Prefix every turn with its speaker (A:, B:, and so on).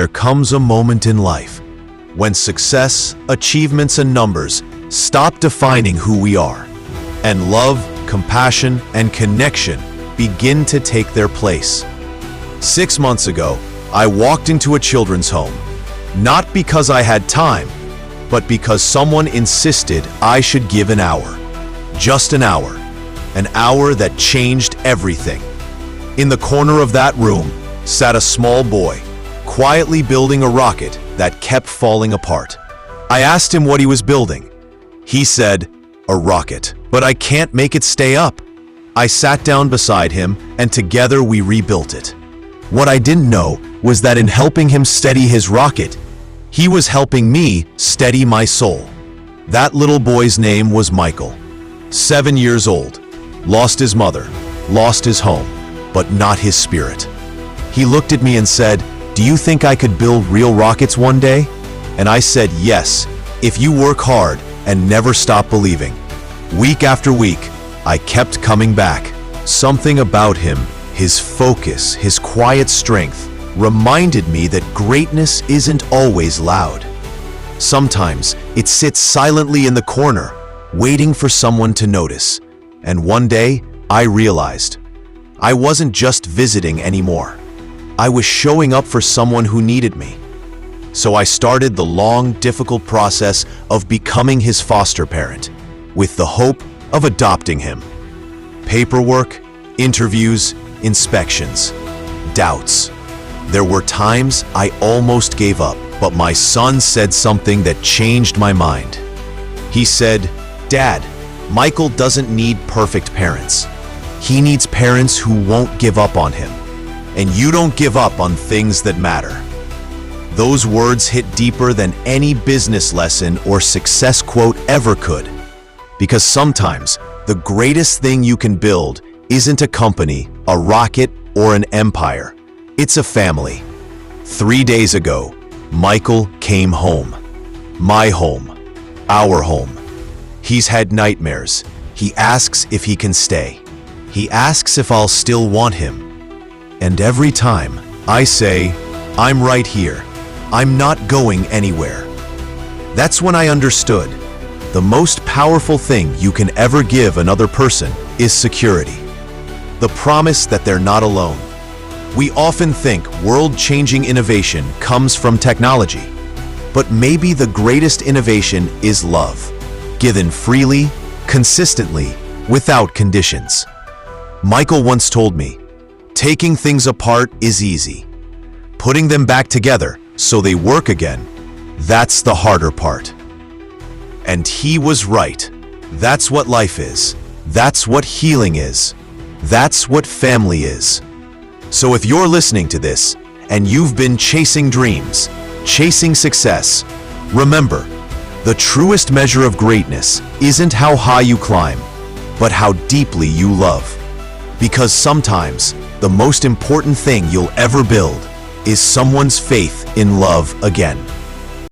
A: there comes a moment in life when success, achievements, and numbers stop defining who we are, and love, compassion, and connection begin to take their place. 6 months ago, I walked into a children's home, not because I had time, but because someone insisted I should give an hour. Just an hour that changed everything. In the corner of that room sat a small boy, quietly building a rocket that kept falling apart. I asked him what he was building. He said, "A rocket, but I can't make it stay up." I sat down beside him, and together we rebuilt it. What I didn't know was that in helping him steady his rocket, he was helping me steady my soul. That little boy's name was Michael. 7 years old, lost his mother, lost his home, but not his spirit. He looked at me and said, "Do you think I could build real rockets one day?" And I said, "Yes, if you work hard and never stop believing." Week after week, I kept coming back. Something about him, his focus, his quiet strength, reminded me that greatness isn't always loud. Sometimes it sits silently in the corner, waiting for someone to notice. And one day, I realized I wasn't just visiting anymore. I was showing up for someone who needed me. So I started the long, difficult process of becoming his foster parent, with the hope of adopting him. Paperwork, interviews, inspections, doubts. There were times I almost gave up, but my son said something that changed my mind. He said, "Dad, Michael doesn't need perfect parents. He needs parents who won't give up on him. And you don't give up on things that matter." Those words hit deeper than any business lesson or success quote ever could. Because sometimes the greatest thing you can build isn't a company, a rocket, or an empire. It's a family. 3 days ago, Michael came home. My home. Our home. He's had nightmares. He asks if he can stay. He asks if I'll still want him. And every time I say, "I'm right here. I'm not going anywhere." That's when I understood. The most powerful thing you can ever give another person is security. The promise that they're not alone. We often think world-changing innovation comes from technology, but maybe the greatest innovation is love, given freely, consistently, without conditions. Michael once told me, "Taking things apart is easy. Putting them back together so they work again, that's the harder part." And he was right. That's what life is. That's what healing is. That's what family is. So if you're listening to this and you've been chasing dreams, chasing success, remember, the truest measure of greatness isn't how high you climb, but how deeply you love. Because sometimes the most important thing you'll ever build is someone's faith in love again.